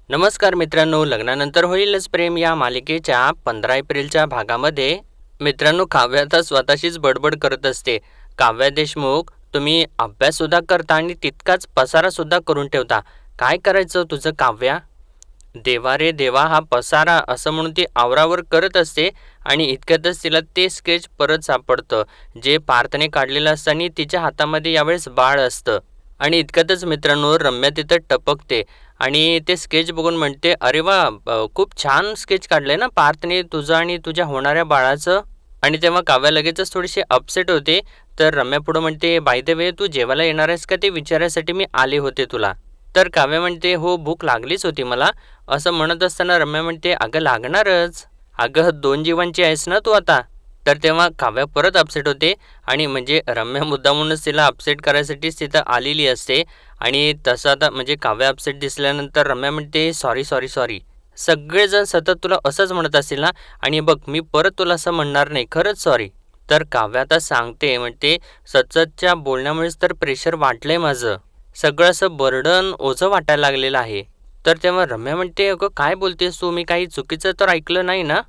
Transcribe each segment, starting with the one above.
नमस्कार मित्रांनो, लग्नानंतर होईलच प्रेम या मालिकेच्या 15 एप्रिलच्या भागामध्ये मित्रांनो काव्य आता स्वतःशीच बडबड करत असते. काव्या देशमुख, तुम्ही अभ्याससुद्धा करता आणि तितकाच पसारासुद्धा करून ठेवता. काय करायचं तुझं काव्या? देवा रे देवा हा पसारा असं म्हणून ती आवरावर करत असते आणि इतक्यातच तिला ते स्केच परत सापडतं जे पार्थने काढलेलं असतं आणि तिच्या हातामध्ये यावेळेस बाळ असतं. आणि इतक्यातच मित्रांनो रम्या तिथं टपकते आणि ते स्केच बघून म्हणते, अरे वा, खूप छान स्केच काढलंय ना पार्थने तुझं आणि तुझ्या होणाऱ्या बाळाचं. आणि तेव्हा काव्या लगेचच थोडीशी अपसेट होते. तर रम्या पुढं म्हणते, बाय द वे तू जेवायला येणार आहेस का ते विचारायसाठी मी आले होते तुला. तर काव्या म्हणते, हो भूक लागलीच होती मला. असं म्हणत असताना रम्या म्हणते, अगं लागणारच, अगं 2 जीवांची आहेस ना तू आता. तर तेव्हा काव्या परत अपसेट होते आणि म्हणजे रम्या मुद्दामूनच तिला अपसेट करायसाठीच तिथं आलेली असते. आणि तसं आता म्हणजे काव्या अपसेट दिसल्यानंतर रम्या म्हणते, सॉरी सॉरी सॉरी, सगळेजण सतत तुला असंच म्हणत असतील ना, आणि बघ मी परत तुला असं म्हणणार नाही, खरंच सॉरी. तर काव्या आता सांगते, म्हणते, सततच्या बोलण्यामुळेच तर प्रेशर वाढलंय माझं, सगळं असं बर्डन ओझं वाटायला लागलेलं आहे. तर तेव्हा रम्या म्हणते, अगं काय बोलतेस तू, मी काही चुकीचं तर ऐकलं नाही ना.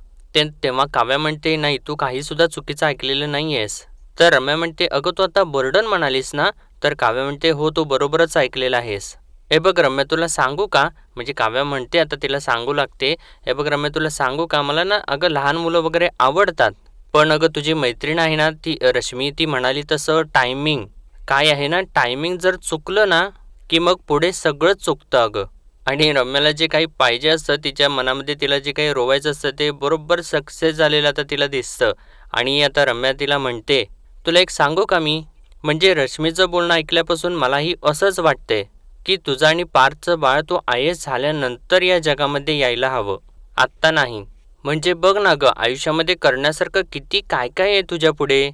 तेव्हा काव्या म्हणते, नाही तू काहीसुद्धा चुकीचं ऐकलेलं नाही आहेस. तर रम्या म्हणते, अगं तू आता बर्डन म्हणालीस ना. तर काव्या म्हणते, हो तू बरोबरच ऐकलेलं आहेस. हे बघ रम्या तुला सांगू का, म्हणजे काव्या म्हणते आता तिला सांगू लागते, हे बघ रम्या तुला सांगू का, मला ना अगं लहान मुलं वगैरे आवडतात. पण अगं तुझी मैत्रीण आहे ना ती रश्मी, ती म्हणाली तसं टायमिंग काय आहे ना, टायमिंग जर चुकलं ना की मग पुढे सगळंच चुकतं अगं. आणि रम्याला जे काही पाहिजे असतं तिच्या मनामध्ये, तिला जे काही रोवायचं असतं ते बरोबर सक्सेस झालेलं आता तिला दिसतं. आणि आता रम्या तिला म्हणते, तुला एक सांगू का मी, म्हणजे रश्मीचं बोलणं ऐकल्यापासून मलाही असंच वाटतंय की तुझं आणि पार्थचं बाळ तू आय एस झाल्यानंतर या जगामध्ये यायला हवं, आत्ता नाही. म्हणजे बघ ना गं, आयुष्यामध्ये करण्यासारखं किती काय काय आहे तुझ्या पुढे.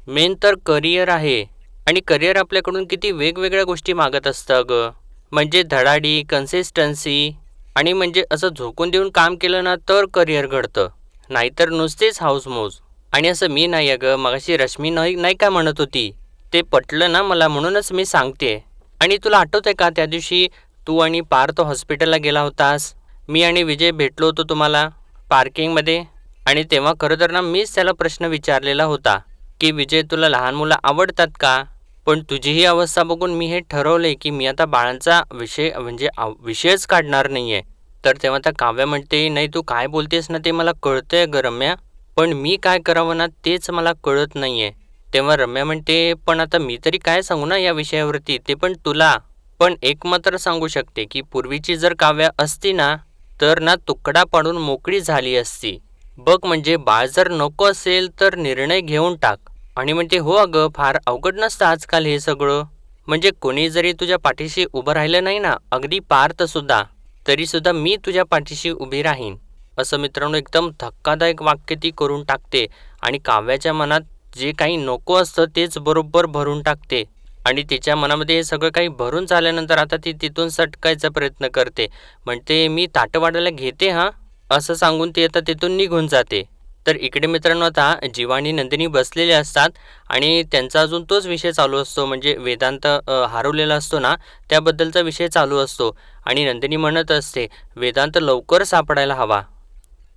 मेन तर करिअर आहे. आणि करिअर आपल्याकडून किती वेगवेगळ्या गोष्टी मागत असतं अगं. म्हणजे धडाडी, कन्सिस्टन्सी, आणि म्हणजे असं झोकून देऊन काम केलं ना तर करिअर घडतं, नाहीतर नुसतेच हाऊसमौज. आणि असं मी नाही अगं, मगाशी रश्मी नाही नाही का म्हणत होती, ते पटलं ना मला, म्हणूनच मी सांगते. आणि तुला आठवतंय का त्या दिवशी तू आणि पार्थ हॉस्पिटलला गेला होतास, मी आणि विजय भेटलो होतो तुम्हाला पार्किंगमध्ये. आणि तेव्हा खरं तर ना मीच त्याला प्रश्न विचारलेला होता की विजय तुला लहान मुलं आवडतात का. पण तुझी ही अवस्था बघून मी हे ठरवलंय की मी आता बाळांचा विषय म्हणजे विषयच काढणार नाहीये. तर तेव्हा त्या काव्या म्हणते, नाही तू काय बोलतेस ना ते मला कळतंय ग रम्या, पण मी काय करावं ना तेच मला कळत नाहीये. तेव्हा रम्या म्हणते, पण आता मी तरी काय सांगू ना या विषयावरती, ते पण तुला. पण एक मात्र सांगू शकते की पूर्वीची जर काव्या असती ना तर ना तुकडा पाडून मोकळी झाली असती. बघ म्हणजे बाळ जर नको असेल तर निर्णय घेऊन टाक. आणि म्हणते, हो अगं फार अवघड नसतं आजकाल हे सगळं. म्हणजे कोणी जरी तुझ्या पाठीशी उभं राहिलं नाही ना, अगदी पार्थसुद्धा, तरीसुद्धा मी तुझ्या पाठीशी उभी राहीन. असं मित्रांनो एकदम धक्कादायक वाक्य ती करून टाकते. आणि काव्याच्या मनात जे काही नको असतं तेच बरोबर भरून टाकते. आणि तिच्या मनामध्ये हे सगळं काही भरून झाल्यानंतर आता ती तिथून सटकायचा प्रयत्न करते. म्हणते, मी ताटं वाढायला घेते हां, असं सांगून ती आता तिथून निघून जाते. तर इकडे मित्रांनो आता जीवा आणि नंदिनी बसलेले असतात आणि त्यांचा अजून तोच विषय चालू असतो, म्हणजे वेदांत हरवलेला असतो ना त्याबद्दलचा विषय चालू असतो. आणि नंदिनी म्हणत असते, वेदांत लवकर सापडायला हवा.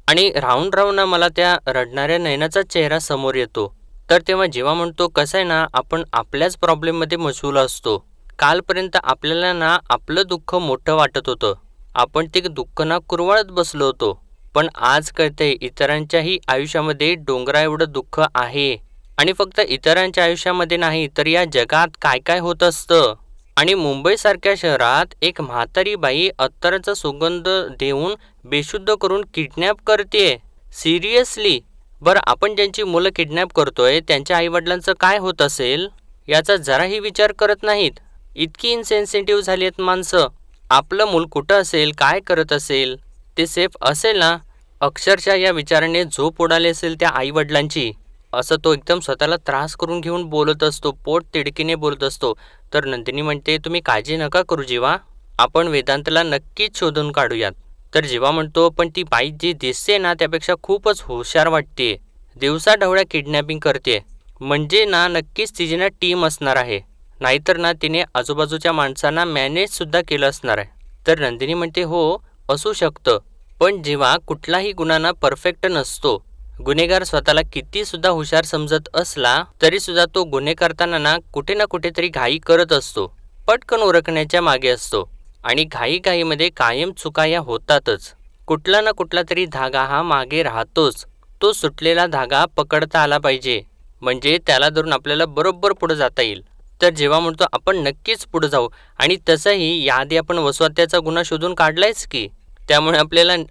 आणि राहून राहून ना मला त्या रडणाऱ्या नयनाचा चेहरा समोर येतो. तर तेव्हा जेव्हा म्हणतो, कसं आहे ना, आपण आपल्याच प्रॉब्लेममध्ये मशगूल असतो. कालपर्यंत आपल्याला ना आपलं दुःख मोठं वाटत होतं, आपण ते दुःख ना कुरवाळत बसलो होतो. पण आज कळतंय इतरांच्याही आयुष्यामध्ये डोंगरा एवढं दुःख आहे. आणि फक्त इतरांच्या आयुष्यामध्ये नाही तर या जगात काय काय होत असतं. आणि मुंबईसारख्या शहरात एक म्हातारी बाई अत्तराचा सुगंध देऊन बेशुद्ध करून किडनॅप करतेय. सिरियसली. बरं, आपण ज्यांची मुलं किडनॅप करतोय त्यांच्या आईवडिलांचं काय होत असेल याचा जराही विचार करत नाहीत. इतकी इन्सेन्सिटिव्ह झाली आहेत माणसं. आपलं मूल कुठं असेल, काय करत असेल, ते सेफ असेल ना, अक्षरशः या विचाराने झोप उडाली असेल त्या आईवडिलांची. असं तो एकदम स्वतःला त्रास करून घेऊन बोलत असतो, पोट तिडकीने बोलत असतो. तर नंदिनी म्हणते, तुम्ही काळजी नका करू जीवा, आपण वेदांतला नक्कीच शोधून काढूयात. तर जीवा म्हणतो, पण ती बाई जी दिसते ना त्यापेक्षा खूपच हुशार वाटते, दिवसा ढवळ्या किडनॅपिंग करते, म्हणजे ना नक्कीच तिची ना टीम असणार आहे, नाहीतर ना तिने आजूबाजूच्या माणसांना मॅनेजसुद्धा केलं असणार आहे. तर नंदिनी म्हणते, हो असू शकतं, पण जेव्हा कुठलाही गुन्हा परफेक्ट नसतो, गुन्हेगार स्वतःला किती सुद्धा हुशार समजत असला तरी सुद्धा तो गुन्हे करताना कुठे ना कुठेतरी घाई करत असतो, पटकन उरकण्याच्या मागे असतो आणि घाईघाईमध्ये कायम चुका या होतातच. कुठला ना कुठला तरी धागा हा मागे राहतोच. तो सुटलेला धागा पकडता आला पाहिजे, म्हणजे त्याला धरून आपल्याला बरोबर पुढे जाता येईल. तर जेव्हा म्हणतो आपण नक्कीच पुढे जाऊ, आणि तसंही याआधी आपण वसुहत्याचा गुन्हा शोधून काढलायच की, त्यामुळे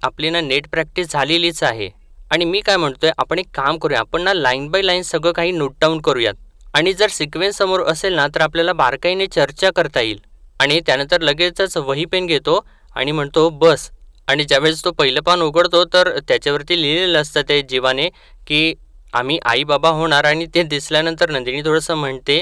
आपली नेट प्रॅक्टिस झालेलीच आहे. आणि मी काय म्हणतोय, आपण एक काम करूया, आपण लाईन बाय लाईन सगळं काही नोट डाऊन करूयात, आणि जर सिक्वेन्स समोर असेल तर आपल्याला बारकाईने चर्चा करता येईल. आणि त्यानंतर लगेचच वही पेन घेतो आणि म्हणतो बस. आणि ज्यावेळेस तो पहिलं पान उघडतो तर त्याच्यावरती लिहिलेलं असतं ते जीवाने की आम्ही आई बाबा होणार, आणि ते दिसल्यानंतर नंदिनी थोडंसं म्हणते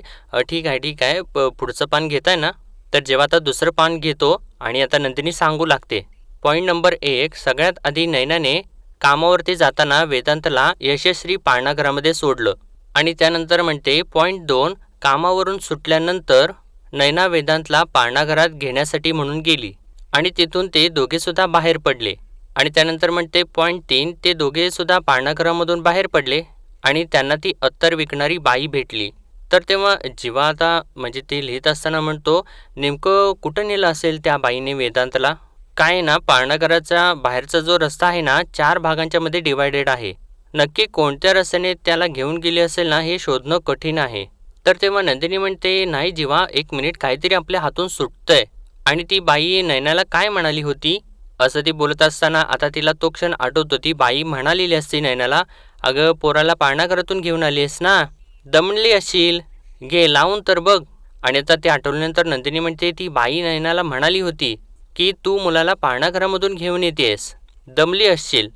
ठीक आहे ठीक आहे, पुढचं पान घेताय ना. तर जेव्हा आता दुसरं पान घेतो आणि आता नंदिनी सांगू लागते, पॉईंट नंबर 1, सगळ्यात आधी नैनाने कामावरती जाताना वेदांतला यशस्वी पाळणाघरामध्ये सोडलं. आणि त्यानंतर म्हणते पॉईंट 2, कामावरून सुटल्यानंतर नैना वेदांतला पाळणाघरात घेण्यासाठी म्हणून गेली आणि तिथून ते दोघेसुद्धा बाहेर पडले. आणि त्यानंतर म्हणते पॉईंट 3, ते दोघेसुद्धा पाळणाघरामधून बाहेर पडले आणि त्यांना ती अत्तर विकणारी बाई भेटली. तर तेव्हा जेव्हा आता म्हणजे ते लिहित असताना म्हणतो, नेमकं कुठं नेलं असेल त्या बाईने वेदांतला. काय पाळणाघराचा बाहेरचा जो रस्ता आहे 4 भागांच्या मध्ये डिवायडेड आहे. नक्की कोणत्या रस्त्याने त्याला घेऊन गेली असेल हे शोधणं कठीण आहे. तर तेव्हा नंदिनी म्हणते, नाही जीवा, 1 मिनिट, काहीतरी आपल्या हातून सुटतंय. आणि ती बाई नैनाला काय म्हणाली होती असं ती बोलत असताना आता तिला तो क्षण आठवतो. ती बाई म्हणालेली असते नैनाला, अगं पोराला पाळणाघरातून घेऊन आलीस ना, दमली असशील, घे लावून तर बघ. आणि आता ते आठवल्यानंतर नंदिनी म्हणते, ती बाई नैनाला म्हणाली होती की तू मुलाला पाळणाघरामधून घेऊन येतेस, दमली असशील.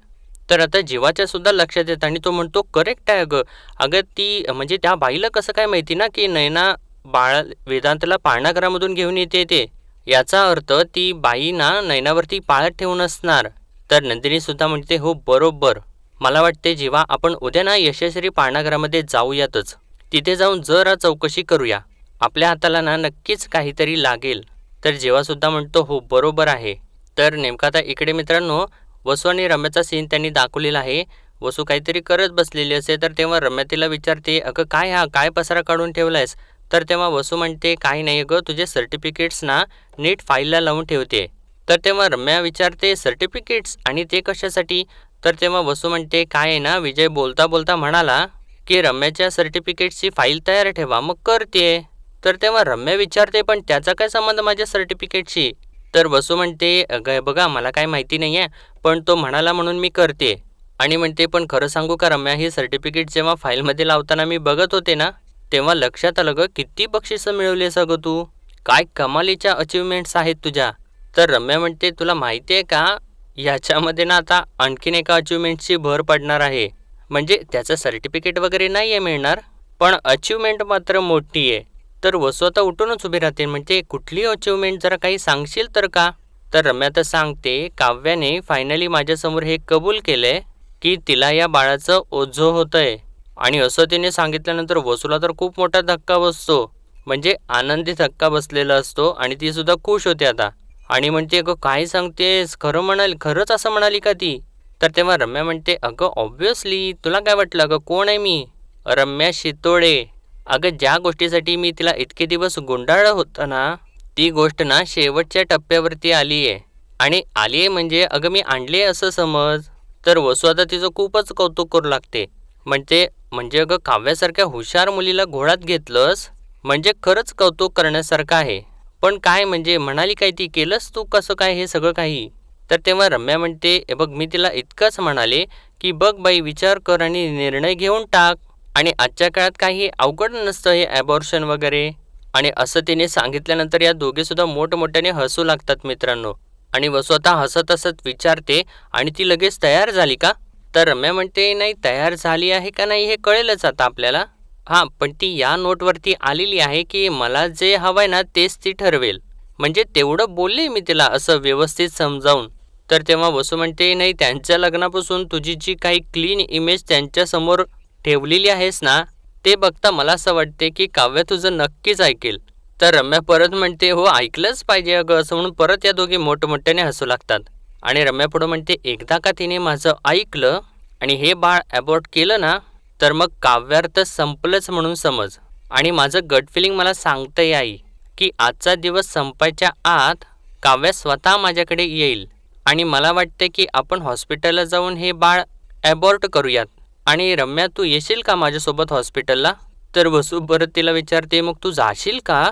तर आता जीवाच्या सुद्धा लक्षात येतं आणि तो म्हणतो करेक्ट आहे अगं. अगं ती म्हणजे त्या बाईला कसं काय माहिती की नैना वेदांतला पाळणाघरामधून घेऊन येते ते. याचा अर्थ ती बाई नैनावरती पाळत ठेवून असणार. तर नंदिनी सुद्धा म्हणते हो बरोबर. मला वाटते जेव्हा आपण उद्या यशस्वी पाळणाघरामध्ये जाऊयातच. तिथे जाऊन जरा चौकशी करूया, आपल्या हाताला नक्कीच काहीतरी लागेल. तर जेव्हासुद्धा म्हणतो हो बरोबर आहे. तर नेमका आता इकडे मित्रांनो वसू आणि रम्याचा सीन त्यांनी दाखवलेला आहे. वसू काहीतरी करत बसलेली असते, तर तेव्हा रम्या तिला विचारते, अगं काय पसारा काढून ठेवलायस. तर तेव्हा वसू म्हणते, काही नाही अगं, तुझे सर्टिफिकेट्स नीट फाईलला लावून ठेवते. तर तेव्हा रम्या विचारते, सर्टिफिकेट्स आणि ते कशासाठी. तर तेव्हा वसू म्हणते, काय आहे विजय बोलता बोलता म्हणाला की रम्याच्या सर्टिफिकेट्सची फाईल तयार ठेवा, मग करते. तर तेव्हा रम्या विचारते, पण त्याचा काय संबंध माझ्या सर्टिफिकेटशी. तर वसू म्हणते, अगं बघा, मला काय माहिती नाही आहे, पण तो म्हणाला म्हणून मी करते. आणि म्हणते, पण खरं सांगू का रम्या, ही सर्टिफिकेट जेव्हा फाईलमध्ये लावताना मी बघत होते तेव्हा लक्षात आलं गं, किती बक्षिसं मिळवली सगळं तू, काय कमालीच्या अचिव्हमेंट्स आहेत तुझ्या. तर रम्या म्हणते, तुला माहिती आहे का, याच्यामध्ये आता आणखीन एका अचिव्हमेंटची भर पडणार आहे. म्हणजे त्याचं सर्टिफिकेट वगैरे नाही आहे मिळणार, पण अचिव्हमेंट मात्र मोठी आहे. तर वसू आता उठूनच उभी राहते, म्हणजे कुठली अचिव्हमेंट, जरा काही सांगशील तर का. तर रम्या तर सांगते, काव्याने फायनली माझ्यासमोर हे कबूल केलंय की तिला या बाळाचं ओझं होतंय. आणि असं तिने सांगितल्यानंतर वसूला तर खूप मोठा धक्का बसतो, म्हणजे आनंदी धक्का बसलेला असतो. आणि ती सुद्धा खुश होते आता आणि म्हणते, अगं काय सांगतेस, खरंच असं म्हणाली का ती. तर तेव्हा रम्या म्हणते, अगं ऑब्व्हियसली, तुला काय वाटलं, अगं कोण आहे मी, रम्या शितोडे. अगं ज्या गोष्टीसाठी मी तिला इतके दिवस गुंडाळलं होतं ती गोष्ट शेवटच्या टप्प्यावरती आली आहे. आणि आली आहे म्हणजे अगं मी आणली आहे असं समज. तर वसू आता तिचं खूपच कौतुक करू लागते. म्हणजे अगं काव्यासारख्या हुशार मुलीला घोळात घेतलंस, म्हणजे खरंच कौतुक करण्यासारखं आहे. पण काय म्हणजे म्हणाली काय ती, केलंस तू कसं काय हे सगळं काही. तर तेव्हा रम्या म्हणते, बघ मी तिला इतकंच म्हणाले की बघ बाई, विचार कर आणि निर्णय घेऊन टाक. आणि आजच्या काळात काही अवघड नसतं हे ॲबॉर्शन वगैरे. आणि असं तिने सांगितल्यानंतर या दोघेसुद्धा मोठमोठ्याने हसू लागतात मित्रांनो. आणि वसू आता हसत हसत विचारते, आणि ती लगेच तयार झाली का. तर रम्या म्हणते, नाही, तयार झाली आहे का नाही हे कळेलच आता आपल्याला. हां, पण ती या नोटवरती आलेली आहे की मला जे हवं आहे तेच ती ठरवेल. म्हणजे तेवढं बोलले मी तिला असं व्यवस्थित समजावून. तर तेव्हा वसू म्हणते, नाही, त्यांच्या लग्नापासून तुझी जी काही क्लीन इमेज त्यांच्यासमोर ठेवलेली आहेस ते बघता मला असं वाटते की काव्य तुझं नक्कीच ऐकेल. तर रम्या परत म्हणते, हो ऐकलंच पाहिजे अगं, असं म्हणून परत या दोघी मोठमोठ्याने हसू लागतात. आणि रम्या पुढं म्हणते, एकदा का तिने माझं ऐकलं आणि हे बाळ ॲबॉर्ट केलं ना, तर मग काव्यार्थ संपलंच म्हणून समज. आणि माझं गट फिलिंग मला सांगतंय आई, की आजचा दिवस संपायच्या आत काव्या स्वतः माझ्याकडे येईल आणि मला वाटते की आपण हॉस्पिटलला जाऊन हे बाळ ॲबॉर्ट करूयात. आणि रम्या, तू येशील का माझ्यासोबत हॉस्पिटलला? तर वसू परत तिला विचारते, मग तू जाशील का?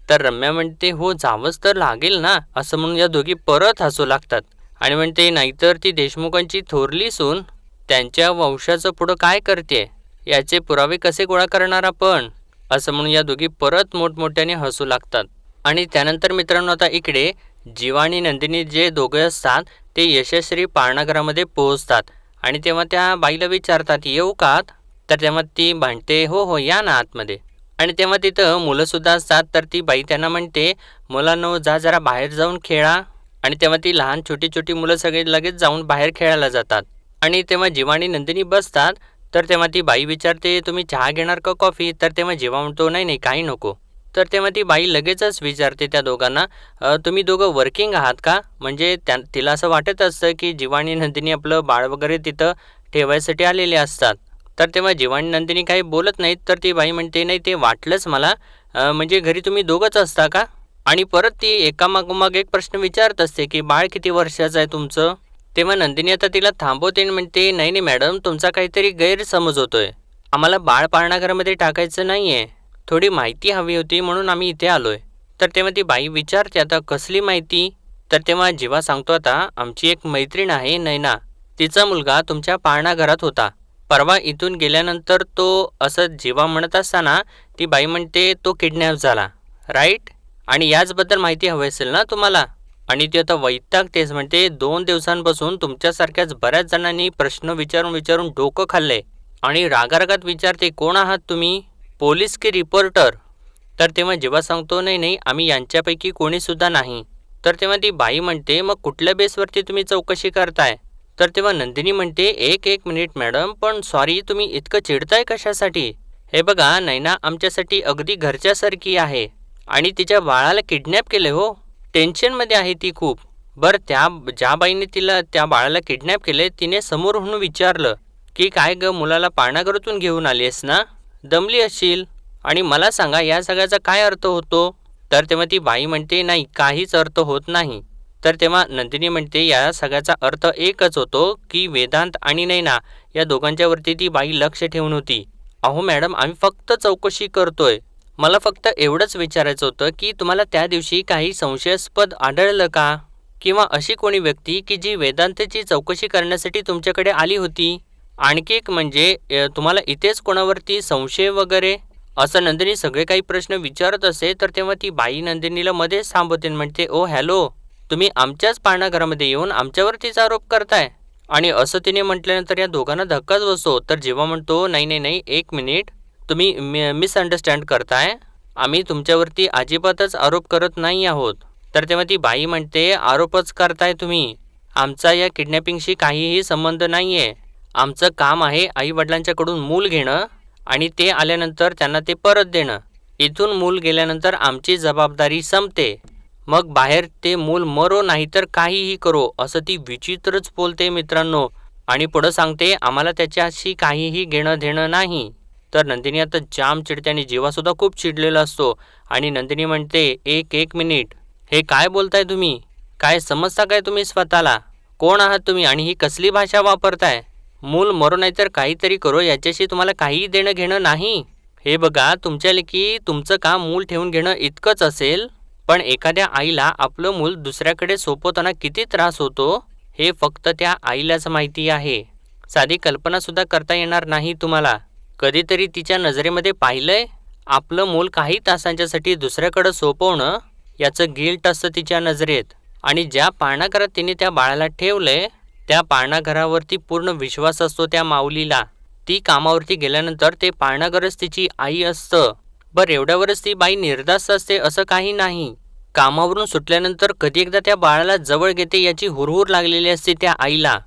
तर रम्या म्हणते, हो जावंच तर लागेल ना. असं म्हणून या दोघी परत हसू लागतात आणि म्हणते, नाहीतर ती देशमुखांची थोरली सून त्यांच्या वंशाचं पुढं काय करते, याचे पुरावे कसे गोळा करणार आपण? असं म्हणून या दोघी परत मोठमोठ्याने हसू लागतात. आणि त्यानंतर मित्रांनो, आता इकडे जीवा आणि नंदिनी जे दोघे असतात ते यशस्वी पाळणाघरामध्ये पोहोचतात आणि तेव्हा त्या बाईला विचारतात, येऊ का आत? तर तेव्हा ती म्हणते, हो हो या ना आतमध्ये. आणि तेव्हा तिथं मुलंसुद्धा असतात. तर ती बाई त्यांना म्हणते, मुलांनो जा जरा बाहेर जाऊन खेळा. आणि तेव्हा ती लहान छोटी छोटी मुलं सगळे लगेच जाऊन बाहेर खेळायला जातात. आणि तेव्हा जीवा आणि नंदिनी बसतात. तर तेव्हा ती बाई विचारते, तुम्ही चहा घेणार का कॉफी? तर तेव्हा जीवा म्हणतो, नाही नाही काही नको. तर तेव्हा ती बाई लगेचच विचारते त्या दोघांना, तुम्ही दोघं वर्किंग आहात का? म्हणजे तिला असं वाटत असतं की जीवा आणि नंदिनी आपलं बाळ वगैरे तिथं ठेवायसाठी आलेले असतात. तर तेव्हा जीवा आणि नंदिनी काही बोलत नाहीत. तर ती बाई म्हणते, नाही ते वाटलंच मला, म्हणजे घरी तुम्ही दोघंच असता का? आणि परत ती एकामागोमाग एक प्रश्न विचारत असते की बाळ किती वर्षाचं आहे तुमचं? तेव्हा नंदिनी आता तिला थांबवते आणि म्हणते, नाही नाही मॅडम, तुमचा काहीतरी गैरसमज होतोय. आम्हाला बाळ पाळणाघरामध्ये टाकायचं नाही आहे. थोडी माहिती हवी होती म्हणून आम्ही इथे आलोय. तर तेव्हा ती बाई विचारते, आता कसली माहिती? तर तेव्हा जीवा सांगतो, आता आमची एक मैत्रीण आहे नैना, तिचा मुलगा तुमच्या पाळणाघरात होता. परवा इथून गेल्यानंतर तो, असं जीवा म्हणत असताना ती बाई म्हणते, तो किडनॅप झाला, राईट? आणि याचबद्दल माहिती हवी असेल ना तुम्हाला? आणि ती आता वैतागतेच, म्हणते 2 दिवसांपासून तुमच्यासारख्याच बऱ्याच जणांनी प्रश्न विचारून विचारून डोकं खाल्लंय. आणि रागारागात विचारते, कोण आहात तुम्ही, पोलीस की रिपोर्टर? तर तेव्हा जीवा सांगतो, नाही नाही आम्ही यांच्यापैकी कोणीसुद्धा नाही. तर तेव्हा ती बाई म्हणते, मग कुठल्या बेसवरती तुम्ही चौकशी करताय? तर तेव्हा नंदिनी म्हणते, एक एक मिनिट मॅडम, पण सॉरी तुम्ही इतकं चिडताय कशासाठी? हे बघा, नैना आमच्यासाठी अगदी घरच्यासारखी आहे आणि तिच्या बाळाला किडनॅप केले हो. टेन्शनमध्ये आहे ती खूप. बरं, ज्या बाईने तिला त्या बाळाला किडनॅप केले तिने समोरून विचारलं की काय ग, मुलाला पाळणाघरातून घेऊन आलीस ना, दमली असशील, आणि मला सांगा या सगळ्याचा काय अर्थ होतो? तर तेव्हा ती बाई म्हणते, नाही काहीच अर्थ होत नाही. तर तेव्हा नंदिनी म्हणते, या सगळ्याचा अर्थ एकच होतो की वेदांत आणि नैना या दोघांच्यावरती ती बाई लक्ष ठेवून होती. अहो मॅडम, आम्ही फक्त चौकशी करतोय. मला फक्त एवढंच विचारायचं होतं की तुम्हाला त्या दिवशी काही संशयास्पद आढळलं का? किंवा अशी कोणी व्यक्ती की जी वेदांतची चौकशी करण्यासाठी तुमच्याकडे आली होती? आणखी एक म्हणजे तुम्हाला इथेच कोणावरती संशय वगैरे? असं नंदिनी सगळे काही प्रश्न विचारत असे. तर तेव्हा ती बाई नंदिनीला मध्येच थांबवते आणि म्हणते, ओ हॅलो, तुम्ही आमच्याच पाळणाघरामध्ये येऊन आमच्यावरतीच आरोप करताय? आणि असं तिने म्हटल्यानंतर या दोघांना धक्काच बसतो. तर जेव्हा म्हणतो, नाही नाही नाही, एक मिनिट, तुम्ही मिसअंडरस्टँड करताय. आम्ही तुमच्यावरती अजिबातच आरोप करत नाही आहोत. तर तेव्हा ती बाई म्हणते, आरोपच करताय तुम्ही. आमचा या किडनॅपिंगशी काहीही संबंध नाही आहे. आमचं काम आहे आईवडिलांच्याकडून मूल घेणं आणि ते आल्यानंतर त्यांना ते परत देणं. इथून मूल गेल्यानंतर आमची जबाबदारी संपते. मग बाहेर ते मूल मरो नाही तर काहीही करो, असं ती विचित्रच बोलते मित्रांनो. आणि पुढं सांगते, आम्हाला त्याच्याशी काहीही घेणं देणं नाही. तर नंदिनी आता जाम चिडते आणि जीवासुद्धा खूप चिडलेला असतो. आणि नंदिनी म्हणते, एक मिनिट, हे काय बोलताय तुम्ही? काय समजता काय तुम्ही स्वतःला? कोण आहात तुम्ही आणि ही कसली भाषा वापरताय? मूल मरो नाही तर काहीतरी करो, याच्याशी तुम्हाला काहीही देणं घेणं नाही. हे बघा, तुमच्या लेकी तुमचं काम मूल ठेवून घेणं इतकंच असेल, पण एखाद्या आईला आपलं मूल दुसऱ्याकडे सोपवताना किती त्रास होतो हे फक्त त्या आईलाच माहिती आहे. साधी कल्पनासुद्धा करता येणार नाही तुम्हाला. कधीतरी तिच्या नजरेमध्ये पाहिलंय आपलं मूल काही तासांच्यासाठी दुसऱ्याकडं सोपवणं? याचं गिल्ट असतं तिच्या नजरेत. आणि ज्या पाळणाघरात तिने त्या बाळाला ठेवलंय त्या पाळणाघरावरती पूर्ण विश्वास असतो त्या माऊलीला. ती कामावरती गेल्यानंतर ते पाळणाघरच तिची आई असतं. बरं, एवढ्यावरच ती बाई निर्धास्त असते असं काही नाही. कामावरून सुटल्यानंतर कधी एकदा त्या बाळाला जवळ घेते याची हुरहुर लागलेली असते त्या आईला.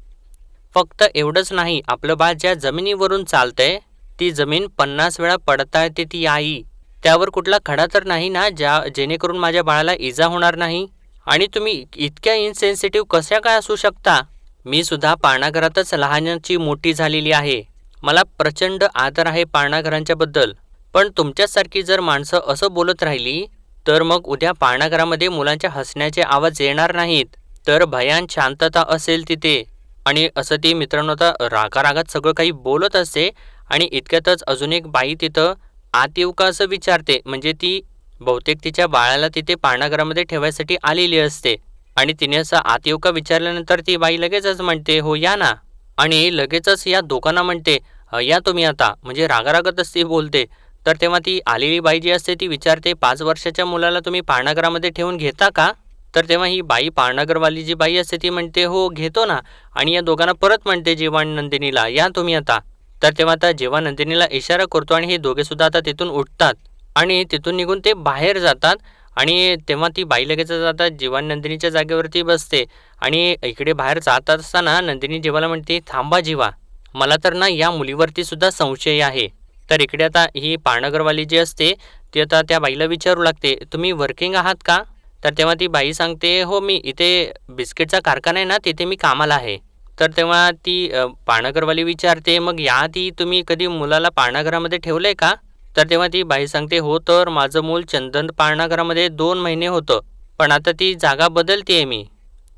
फक्त एवढंच नाही, आपलं बाळ ज्या जमिनीवरून चालतंय ती जमीन 50 वेळा पडता येते ती आई. त्यावर कुठला खडा तर नाही ना जेणेकरून माझ्या बाळाला इजा होणार नाही? आणि तुम्ही इतक्या इनसेन्सिटिव्ह कशा काय असू शकता? मी सुद्धा पाळणाघरातच लहानाची मोठी झालेली आहे. मला प्रचंड आदर आहे पाळणाघरांच्याबद्दल. पण तुमच्यासारखी जर माणसं असं बोलत राहिली तर मग उद्या पाळणाघरामध्ये मुलांच्या हसण्याचे आवाज येणार नाहीत, तर भयान शांतता असेल तिथे. आणि असं ती मित्रांनो आता रागारागात सगळं काही बोलत असते आणि इतक्यातच अजून एक बाई तिथं आत येऊ का असं विचारते. म्हणजे ती बहुतेक तिच्या बाळाला तिथे पाळणाघरामध्ये ठेवायसाठी आलेली असते. आणि तिने असं आत येऊ का विचारल्यानंतर ती बाई लगेचच म्हणते, हो या ना. आणि लगेचच या दोघांना म्हणते, या तुम्ही आता. म्हणजे रागारागातच ती बोलते. तर तेव्हा ती आलेली बाई जी असते ती विचारते, 5 वर्षाच्या मुलाला तुम्ही पाळणाघरामध्ये ठेवून घेता का? तर तेव्हा ही बाई पाळणाघरवाली जी बाई असते ती म्हणते, हो घेतो ना. आणि या दोघांना परत म्हणते जीवा आणि नंदिनीला, या तुम्ही आता. तर तेव्हा आता जेव्हा नंदिनीला इशारा करतो आणि हे दोघे सुद्धा आता तिथून उठतात आणि तिथून निघून ते बाहेर जातात. आणि तेव्हा ती बाई लगेचच आता जीवा आणि नंदिनीच्या जागेवरती बसते. आणि इकडे बाहेर जात असताना नंदिनी जीवाला म्हणते, थांबा जीवा, मला तर ना या मुलीवरती सुद्धा संशय आहे. तर इकडे आता ही पाळणाघरवाली जी असते ती आता त्या बाईला विचारू लागते, तुम्ही वर्किंग आहात का? तर तेव्हा ती बाई सांगते, हो मी इथे बिस्किटचा कारखाना आहे ना तिथे मी कामाला आहे. तर तेव्हा ती पाळणाघरवाली विचारते, मग याआधी तुम्ही कधी मुलाला पाळणाघरामध्ये ठेवलंय का? तर तेव्हा ती बाई सांगते, हो तर माझं मूल चंदन पाळणाघरामध्ये 2 महिने होतं, पण आता ती जागा बदलते मी.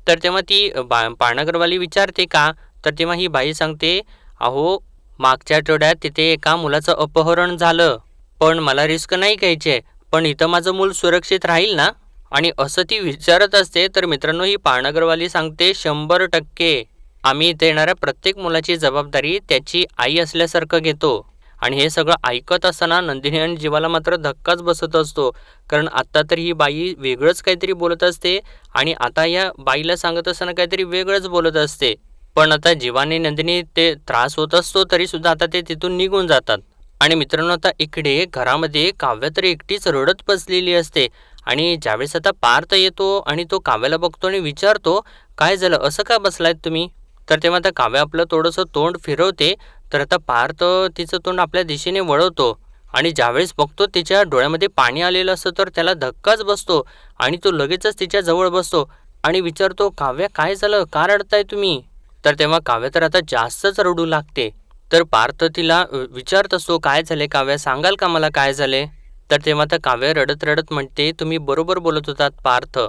तर तेव्हा ती पाळणाघरवाली विचारते का? तर तेव्हा ही बाई सांगते, अहो मागच्या आठवड्यात तिथे एका मुलाचं अपहरण झालं, पण मला रिस्क नाही घ्यायची आहे. पण इथं माझं मूल सुरक्षित राहील ना? आणि असं ती विचारत असते. तर मित्रांनो ही पाळणाघरवाली सांगते, 100% आम्ही इथे येणाऱ्या प्रत्येक मुलाची जबाबदारी त्याची आई असल्यासारखं घेतो. आणि हे सगळं ऐकत असताना नंदिनी आणि जीवाला मात्र धक्काच बसत असतो. कारण आत्ता तर ही बाई वेगळंच काहीतरी बोलत असते आणि आता या बाईला सांगत असताना काहीतरी वेगळंच बोलत असते. पण आता जीवाने नंदिनी ते त्रास होत असतो तरीसुद्धा आता ते तिथून निघून जातात. आणि मित्रांनो आता इकडे घरामध्ये काव्य तर एकटीच रडत बसलेली असते. आणि ज्यावेळेस आता पार्थ येतो आणि तो काव्याला बघतो आणि विचारतो, काय झालं, असं का बसलायत तुम्ही? तर तेव्हा आता काव्य आपलं थोडंसं तोंड फिरवते. तर आता पार्थ तिचं तोंड आपल्या दिशेने वळवतो आणि ज्यावेळेस बघतो तिच्या डोळ्यामध्ये पाणी आलेलं असतं तर त्याला धक्काच बसतो. आणि तो लगेचच तिच्या जवळ बसतो आणि विचारतो, काव्या काय झालं, का रडताय तुम्ही? तर तेव्हा काव्य तर आता जास्तच रडू लागते. तर पार्थ तिला विचारत असतो, काय झाले काव्या, सांगाल का मला काय झाले? तर तेव्हा आता काव्य रडत रडत म्हणते, तुम्ही बरोबर बोलत होतात पार्थ.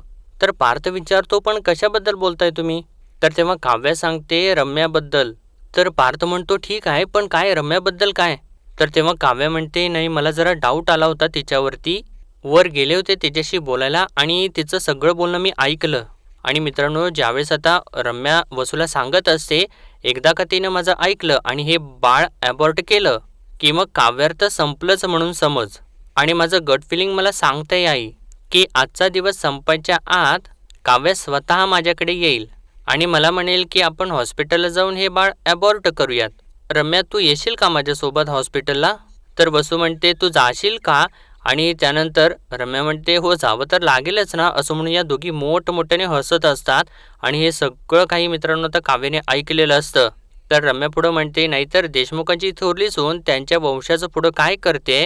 तर पार्थ विचारतो, पण कशाबद्दल बोलताय तुम्ही? तर तेव्हा काव्य सांगते, रम्याबद्दल. तर पार्थ म्हणतो, ठीक आहे, पण काय रम्याबद्दल काय? तर तेव्हा काव्य म्हणते, नाही मला जरा डाऊट आला होता तिच्यावरती. वर गेले होते तिच्याशी बोलायला आणि तिचं सगळं बोलणं मी ऐकलं. आणि मित्रांनो ज्यावेळेस आता रम्या वसूला सांगत असते, एकदा का तिनं माझं ऐकलं आणि हे बाळ ॲबॉर्ट केलं की मग काव्यार्थ संपलंच म्हणून समज. आणि माझं गट फिलिंग मला सांगते आई की आजचा दिवस संपायच्या आत काव्य स्वतः माझ्याकडे येईल आणि मला म्हणेल की आपण हॉस्पिटलला जाऊन हे बाळ ॲबॉर्ट करूयात. रम्या तू येशील का माझ्यासोबत हॉस्पिटलला? तर वसू म्हणते, तू जाशील का? आणि त्यानंतर रम्या म्हणते, हो जावं तर लागेलच ना. असं म्हणून या दोघी मोठमोठ्याने हसत असतात. आणि हे सगळं काही मित्रांनो तर काव्याने ऐकलेलं असतं. तर रम्या पुढं म्हणते, नाहीतर देशमुखांची थोरली सून त्यांच्या वंशाचं पुढं काय करते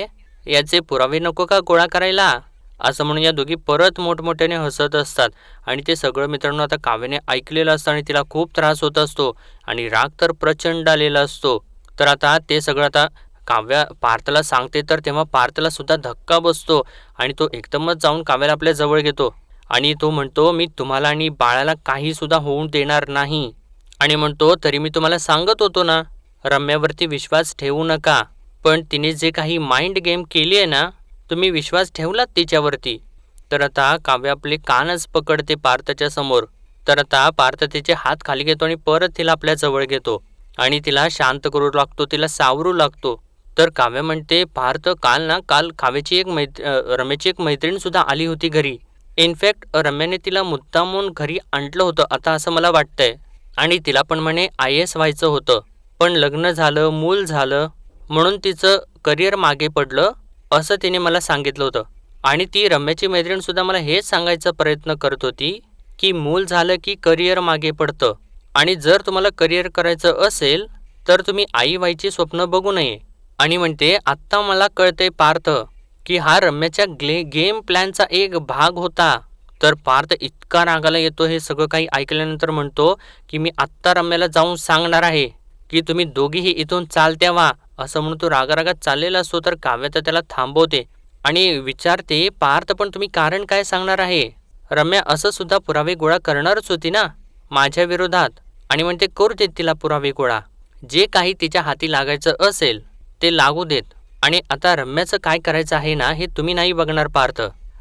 याचे पुरावे नको का गोळा करायला? असं म्हणून या दोघी परत मोठमोठ्याने हसत असतात. आणि ते सगळं मित्रांनो आता काव्याने ऐकलेलं असतं आणि तिला खूप त्रास होत असतो आणि राग तर प्रचंड आलेला असतो. तर आता ते सगळं आता काव्या पार्थला सांगते. तर तेव्हा पार्थला सुद्धा धक्का बसतो आणि तो एकदमच जाऊन काव्याला आपल्या जवळ घेतो आणि तो म्हणतो, मी तुम्हाला आणि बाळाला काही सुद्धा होऊन देणार नाही. आणि म्हणतो, तरी मी तुम्हाला सांगत होतो ना, रम्यावरती विश्वास ठेवू नका. पण तिने जे काही माइंड गेम केली आहे ना, तुम्ही विश्वास ठेवलात तिच्यावरती. तर आता काव्य आपले कानच पकडते पार्थच्या समोर. तर आता पार्थ तिचे हात खाली घेतो आणि परत तिला आपल्या जवळ घेतो आणि तिला शांत करू लागतो, तिला सावरू लागतो. तर काव्य म्हणते, पार्थ काल काव्याची रम्याची एक मैत्रीण सुद्धा आली होती घरी. इनफॅक्ट रम्याने तिला मुद्दामून घरी आणलं होतं आता असं मला वाटतंय. आणि तिला पण म्हणे IAS व्हायचं होतं, पण लग्न झालं, मूल झालं म्हणून तिचं करिअर मागे पडलं असं तिने मला सांगितलं होतं. आणि ती रम्याची मैत्रीण सुद्धा मला हेच सांगायचा प्रयत्न करत होती की मूल झालं की करिअर मागे पडतं आणि जर तुम्हाला करिअर करायचं असेल तर तुम्ही आई व्हायची स्वप्न बघू नये. आणि म्हणते, आत्ता मला कळतंय पार्थ की हा रम्याच्या गेम प्लॅनचा एक भाग होता. तर पार्थ इतका रागाला येतो हे सगळं काही ऐकल्यानंतर म्हणतो की मी आत्ता रम्याला जाऊन सांगणार आहे की तुम्ही दोघीही इथून चालत्या व्हा. असं म्हणून तो रागारागात चाललेला असतो तर काव्या तर त्याला थांबवते आणि विचारते, पार्थ पण तुम्ही कारण काय सांगणार आहे? रम्या असं सुद्धा पुरावे गोळा करणारच होती ना माझ्या विरोधात, आणि म्हणते करू देत तिला पुरावे गोळा, जे काही तिच्या हाती लागायचं असेल ते लागू देत. आणि आता रम्याचं काय करायचं आहे ना हे तुम्ही नाही बघणार पार्थ,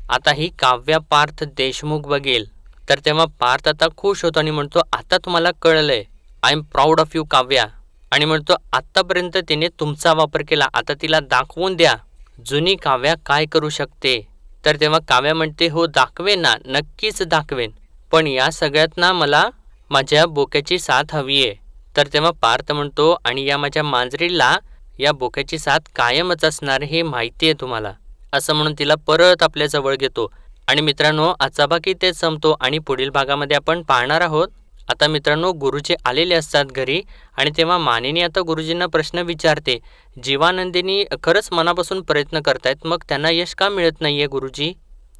आता ही काव्या पार्थ देशमुख बघेल. तर तेव्हा पार्थ आता खुश होतो आणि म्हणतो आता तुम्हाला कळलंय, I am proud of you Kavya. आणि म्हणतो आत्तापर्यंत तिने तुमचा वापर केला, आता तिला दाखवून द्या जुनी काव्या काय करू शकते. तर तेव्हा काव्या म्हणते हो दाखवेन ना, नक्कीच दाखवेन, पण या सगळ्यात ना मला माझ्या बोक्याची साथ हवी आहे. तर तेव्हा पार्थ म्हणतो आणि या माझ्या मांजरीला या बोक्याची साथ कायमच असणार हे माहिती आहे तुम्हाला. असं म्हणून तिला परत आपल्या जवळ घेतो. आणि मित्रांनो आजचा भाग इथेच संपतो आणि पुढील भागामध्ये आपण पाहणार आहोत. आता मित्रांनो गुरुजी आलेले असतात घरी आणि तेव्हा मानिनी आता गुरुजींना प्रश्न विचारते, जीवानंदिनी खरंच मनापासून प्रयत्न करतायत, मग त्यांना यश का मिळत नाहीये गुरुजी?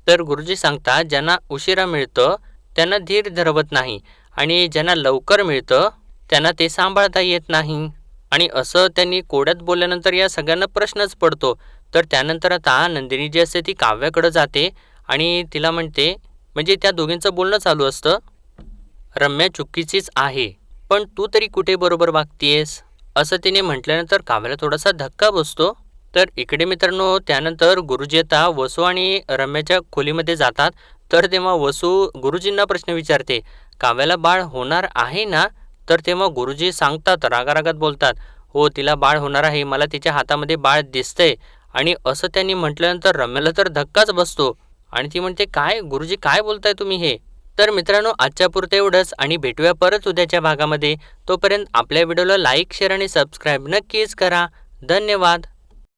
तर गुरुजी सांगतात ज्यांना उशिरा मिळतं त्यांना धीर धरवत नाही आणि ज्यांना लवकर मिळतं त्यांना ते सांभाळता येत नाही. आणि असं त्यांनी कोड्यात बोलल्यानंतर या सगळ्यांना प्रश्नच पडतो. तर त्यानंतर आता नंदिनी जी असते ती काव्याकडे जाते आणि तिला म्हणते, म्हणजे त्या दोघींचं बोलणं चालू असतं, रम्या चुकीचीच आहे पण तू तरी कुठे बरोबर वागतीयेस, असं तिने म्हटल्यानंतर काव्याला थोडासा धक्का बसतो. तर इकडे मित्रांनो त्यानंतर गुरुजी आता वसू आणि रम्याच्या खोलीमध्ये जातात. तर तेव्हा वसू गुरुजींना प्रश्न विचारते, काव्याला बाळ होणार आहे ना? तर तेव्हा गुरुजी सांगतात, रागारागात बोलतात, हो तिला बाळ होणार आहे, मला तिच्या हातामध्ये बाळ दिसतंय. आणि असं त्यांनी म्हटल्यानंतर रम्याला तर धक्काच बसतो आणि ती म्हणते काय गुरुजी काय बोलताय तुम्ही हे? तर मित्रांनो आजच्या पुरतं एवढंच आणि भेटूया परत उद्याच्या भागामध्ये. तोपर्यंत आपल्या व्हिडिओला लाईक शेअर आणि सबस्क्राईब नक्कीच करा. धन्यवाद.